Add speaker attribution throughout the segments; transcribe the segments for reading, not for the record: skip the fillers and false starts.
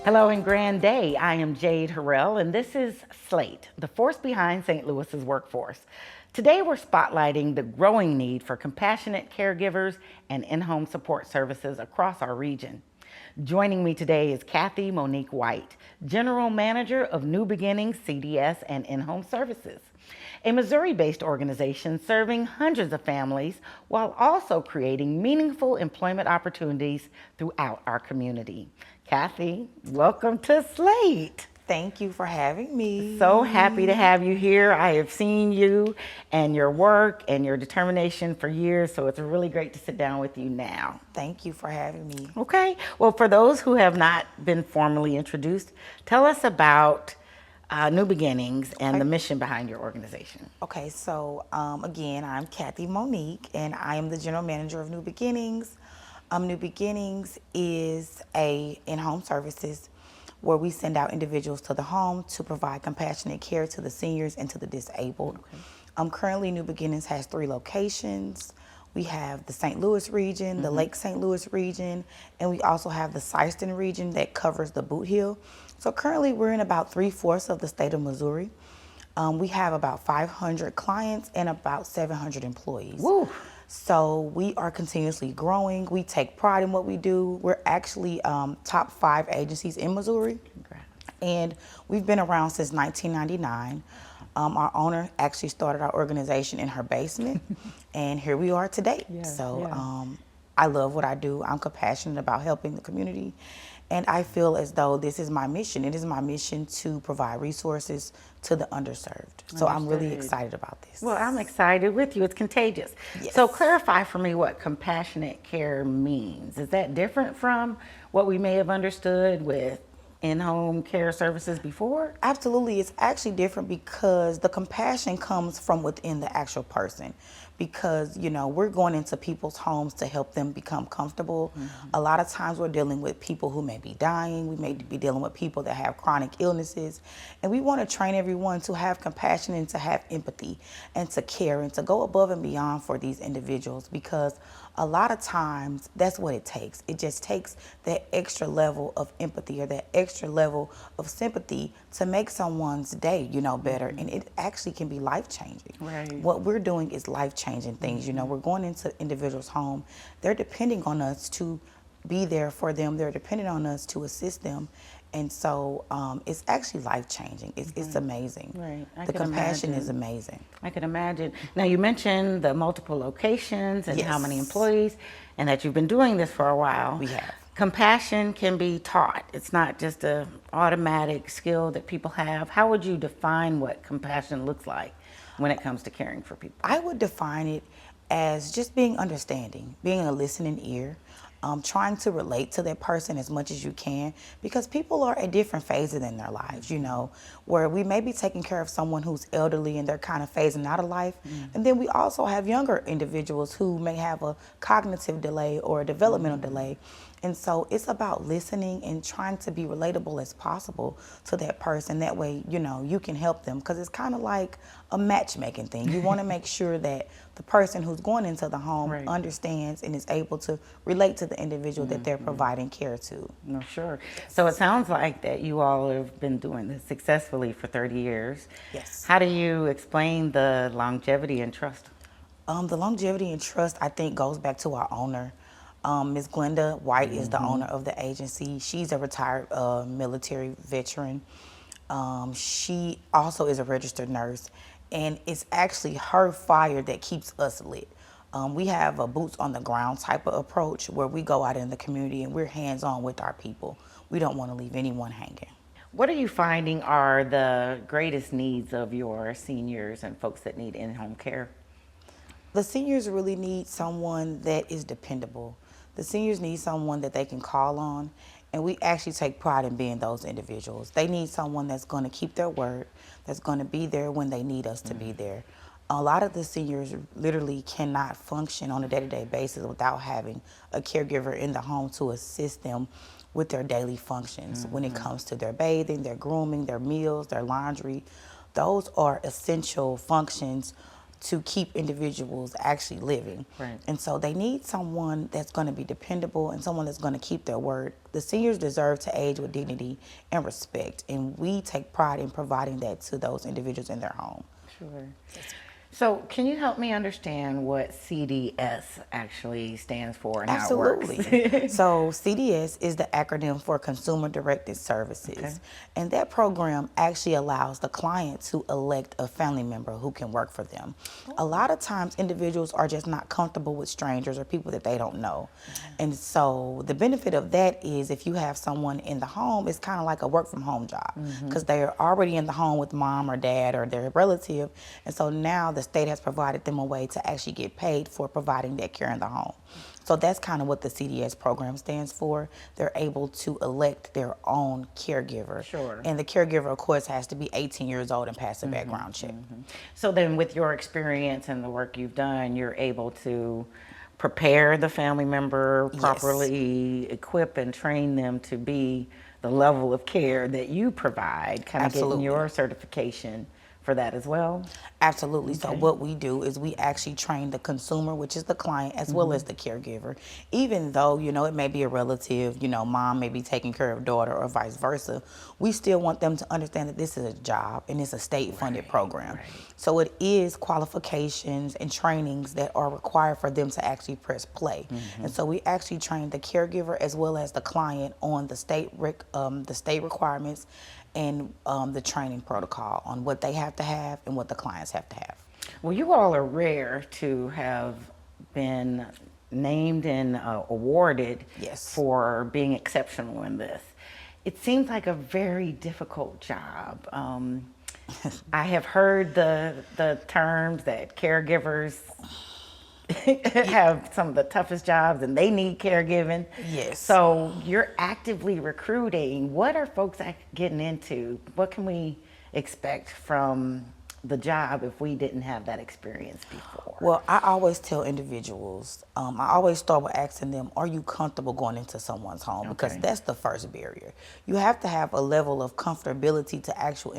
Speaker 1: Hello and grand day. I am Jade Harrell, and this is SLATE, the force behind St. Louis's workforce. Today, we're spotlighting the growing need for compassionate caregivers and in-home support services across our region. Joining me today is Kathy Monique White, General Manager of New Beginnings CDS and In-Home Services, a Missouri-based organization serving hundreds of families while also creating meaningful employment opportunities throughout our community. Kathy, welcome to SLATE.
Speaker 2: Thank you for having me.
Speaker 1: So happy to have you here. I have seen you and your work and your determination for years, so it's really great to sit down with you now.
Speaker 2: Thank you for having me.
Speaker 1: Okay, well, for those who have not been formally introduced, tell us about New Beginnings and the mission behind your organization.
Speaker 2: Okay, so again, I'm Kathy Monique, and I am the General Manager of New Beginnings. New Beginnings is a in-home services where we send out individuals to the home to provide compassionate care to the seniors and to the disabled. Currently, New Beginnings has 3 locations. We have the St. Louis region, the Lake St. Louis region, and we also have the Syston region that covers the Boot Hill. So currently, we're in about 3/4 of the state of Missouri. We have about 500 clients and about 700 employees.
Speaker 1: Woo.
Speaker 2: So we are continuously growing. We take pride in what we do. We're actually top 5 agencies in Missouri.
Speaker 1: Congrats.
Speaker 2: And we've been around since 1999. Our owner actually started our organization in her basement, and here we are today. I love what I do. I'm compassionate about helping the community, and I feel as though this is my mission. It is my mission to provide resources to the underserved. So I'm really excited about this.
Speaker 1: Well, I'm excited with you. It's contagious.
Speaker 2: Yes.
Speaker 1: So clarify for me what compassionate care means. Is that different from what we may have understood with in-home care services before?
Speaker 2: Absolutely. It's actually different because the compassion comes from within the actual person. Because, you know, we're going into people's homes to help them become comfortable. A lot of times we're dealing with people who may be dying. We may be dealing with people that have chronic illnesses. And we want to train everyone to have compassion and to have empathy and to care and to go above and beyond for these individuals, because a lot of times that's what it takes. It just takes that extra level of empathy or that extra level of sympathy to make someone's day, you know, better. And it actually can be life-changing.
Speaker 1: Right.
Speaker 2: What we're doing is life-changing things. You know, we're going into individuals' home. They're depending on us to be there for them. They're depending on us to assist them. And so it's actually life-changing. It's amazing.
Speaker 1: Right.
Speaker 2: The compassion is amazing.
Speaker 1: I can imagine. Now, you mentioned the multiple locations and how many
Speaker 2: Yes.
Speaker 1: employees, and that you've been doing this for a while.
Speaker 2: We have.
Speaker 1: Compassion can be taught. It's not just an automatic skill that people have. How would you define what compassion looks like when it comes to caring for people?
Speaker 2: I would define it as just being understanding, being a listening ear, trying to relate to that person as much as you can, because people are at different phases in their lives, you know, where we may be taking care of someone who's elderly and they're kind of phasing out of life. And then we also have younger individuals who may have a cognitive delay or a developmental delay. And so it's about listening and trying to be relatable as possible to that person. That way, you know, you can help them, because it's kind of like a matchmaking thing. You want to make sure that the person who's going into the home understands and is able to relate to the individual that they're providing care to.
Speaker 1: No, sure. So it sounds like that you all have been doing this successfully for 30 years.
Speaker 2: Yes.
Speaker 1: How do you explain the longevity and trust?
Speaker 2: The longevity and trust, I think, goes back to our owner. Ms. Glenda White is the owner of the agency. She's a retired military veteran. She also is a registered nurse, and it's actually her fire that keeps us lit. We have a boots on the ground type of approach where we go out in the community and we're hands-on with our people. We don't want to leave anyone hanging.
Speaker 1: What are you finding are the greatest needs of your seniors and folks that need in-home care?
Speaker 2: The seniors really need someone that is dependable. The seniors need someone that they can call on, and we actually take pride in being those individuals. They need someone that's going to keep their word, that's going to be there when they need us to be there. A lot of the seniors literally cannot function on a day-to-day basis without having a caregiver in the home to assist them with their daily functions when it comes to their bathing, their grooming, their meals, their laundry. Those are essential functions to keep individuals actually living.
Speaker 1: Right.
Speaker 2: And so they need someone that's going to be dependable and someone that's going to keep their word. The seniors deserve to age with dignity and respect, and we take pride in providing that to those individuals in their home.
Speaker 1: Sure. So can you help me understand what CDS actually stands for and how it works?
Speaker 2: Absolutely. So CDS is the acronym for Consumer Directed Services.
Speaker 1: Okay.
Speaker 2: And that program actually allows the client to elect a family member who can work for them. A lot of times individuals are just not comfortable with strangers or people that they don't know. And so the benefit of that is if you have someone in the home, it's kind of like a work from home job because they're already in the home with mom or dad or their relative. And so now the state has provided them a way to actually get paid for providing that care in the home. So that's kind of what the CDS program stands for. They're able to elect their own caregiver.
Speaker 1: Sure.
Speaker 2: And the caregiver, of course, has to be 18 years old and pass a background check.
Speaker 1: So then with your experience and the work you've done, you're able to prepare the family member properly, equip and train them to be the level of care that you provide, kind of getting
Speaker 2: Absolutely.
Speaker 1: your certification for that as well?
Speaker 2: Absolutely. So what we do is we actually train the consumer, which is the client, as well as the caregiver. Even though, it may be a relative, mom may be taking care of daughter or vice versa, we still want them to understand that this is a job and it's a state-funded program.
Speaker 1: right.
Speaker 2: So it is qualifications and trainings that are required for them to actually press play. And so we actually train the caregiver as well as the client on the state requirements and the training protocol on what they have to have and what the clients have to have.
Speaker 1: Well, you all are rare to have been named and awarded
Speaker 2: Yes.
Speaker 1: for being exceptional in this. It seems like a very difficult job. I have heard the terms that caregivers have some of the toughest jobs and they need caregiving.
Speaker 2: Yes.
Speaker 1: So you're actively recruiting. What are folks getting into? What can we expect from the job if we didn't have that experience before?
Speaker 2: Well, I always tell individuals, I always start with asking them, are you comfortable going into someone's home? Because
Speaker 1: Okay.
Speaker 2: that's the first barrier. You have to have a level of comfortability to actually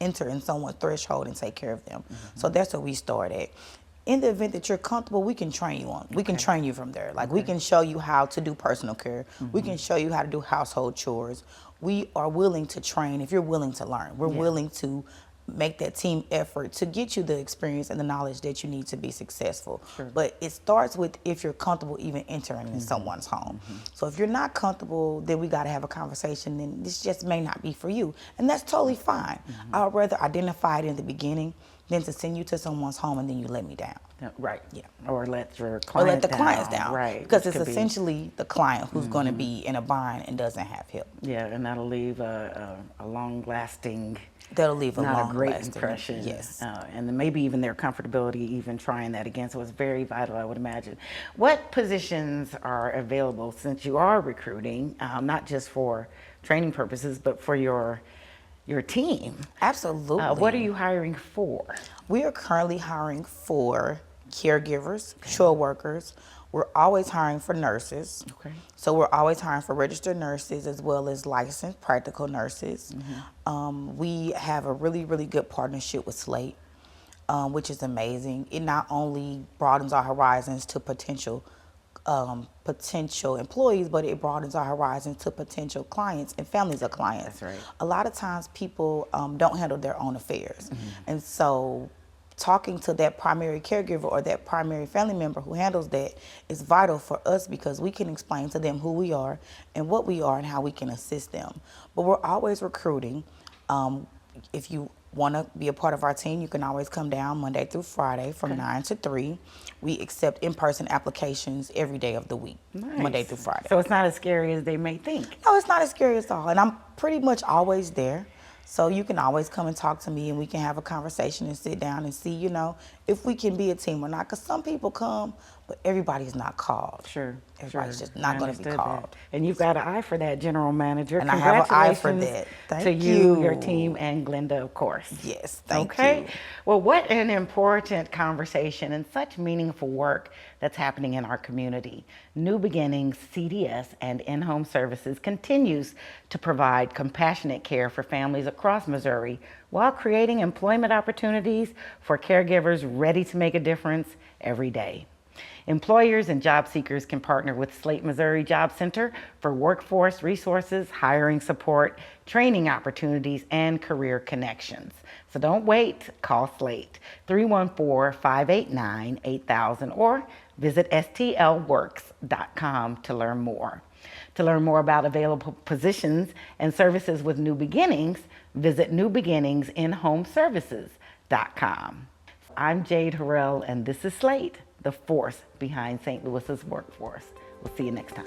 Speaker 2: enter in someone's threshold and take care of them. So that's where we start at. In the event that you're comfortable, we can train you on. We can train you from there. Like we can show you how to do personal care. We can show you how to do household chores. We are willing to train if you're willing to learn. We're willing to make that team effort to get you the experience and the knowledge that you need to be successful. But it starts with if you're comfortable even entering in someone's home. So if you're not comfortable, then we got to have a conversation, and this just may not be for you. And that's totally fine. I would rather identify it in the beginning than to send you to someone's home and then you let me down.
Speaker 1: Right.
Speaker 2: Yeah.
Speaker 1: Or let your
Speaker 2: Or
Speaker 1: client
Speaker 2: let the clients down.
Speaker 1: Right.
Speaker 2: Because
Speaker 1: which
Speaker 2: it's
Speaker 1: could be-
Speaker 2: essentially the client who's going to be in a bind and doesn't have help.
Speaker 1: Yeah, and that'll leave a long-lasting,
Speaker 2: That'll leave a
Speaker 1: not
Speaker 2: long
Speaker 1: a great
Speaker 2: lasting
Speaker 1: impression.
Speaker 2: Yes.
Speaker 1: And then maybe even their comfortability even trying that again. So it's very vital, I would imagine. What positions are available since you are recruiting, not just for training purposes, but for your team?
Speaker 2: Absolutely.
Speaker 1: What are you hiring for?
Speaker 2: We are currently hiring for caregivers, chore workers. We're always hiring for nurses.
Speaker 1: Okay.
Speaker 2: So we're always hiring for registered nurses as well as licensed practical nurses. We have a really, really good partnership with SLATE, which is amazing. It not only broadens our horizons to potential employees, but it broadens our horizons to potential clients and families of clients.
Speaker 1: That's right.
Speaker 2: A lot of times people don't handle their own affairs. And so talking to that primary caregiver or that primary family member who handles that is vital for us because we can explain to them who we are and what we are and how we can assist them. But we're always recruiting. If you want to be a part of our team, you can always come down Monday through Friday from 9 to 3. We accept in-person applications every day of the week,
Speaker 1: Nice.
Speaker 2: Monday through Friday.
Speaker 1: So it's not as scary as they may think.
Speaker 2: No, it's not as scary at all. And I'm pretty much always there. So you can always come and talk to me and we can have a conversation and sit down and see, if we can be a team or not. Because some people come, but everybody's not called.
Speaker 1: Sure.
Speaker 2: Everybody's
Speaker 1: sure.
Speaker 2: just not
Speaker 1: I
Speaker 2: going to be
Speaker 1: understood
Speaker 2: called.
Speaker 1: that. And you've got an eye for that, General Manager.
Speaker 2: And I have an eye for
Speaker 1: Congratulations
Speaker 2: that.
Speaker 1: to
Speaker 2: Thank
Speaker 1: you, your
Speaker 2: you.
Speaker 1: team, and Glenda, of course.
Speaker 2: Yes, thank
Speaker 1: Okay.
Speaker 2: you.
Speaker 1: Well, what an important conversation and such meaningful work that's happening in our community. New Beginnings CDS and In-Home Services continues to provide compassionate care for families across Missouri while creating employment opportunities for caregivers ready to make a difference every day. Employers and job seekers can partner with SLATE Missouri Job Center for workforce resources, hiring support, training opportunities, and career connections. So don't wait. Call SLATE 314-589-8000 or visit stlworks.com to learn more. To learn more about available positions and services with New Beginnings, visit newbeginningsinhomeservices.com. I'm Jade Harrell, and this is SLATE, the force behind St. Louis's workforce. We'll see you next time.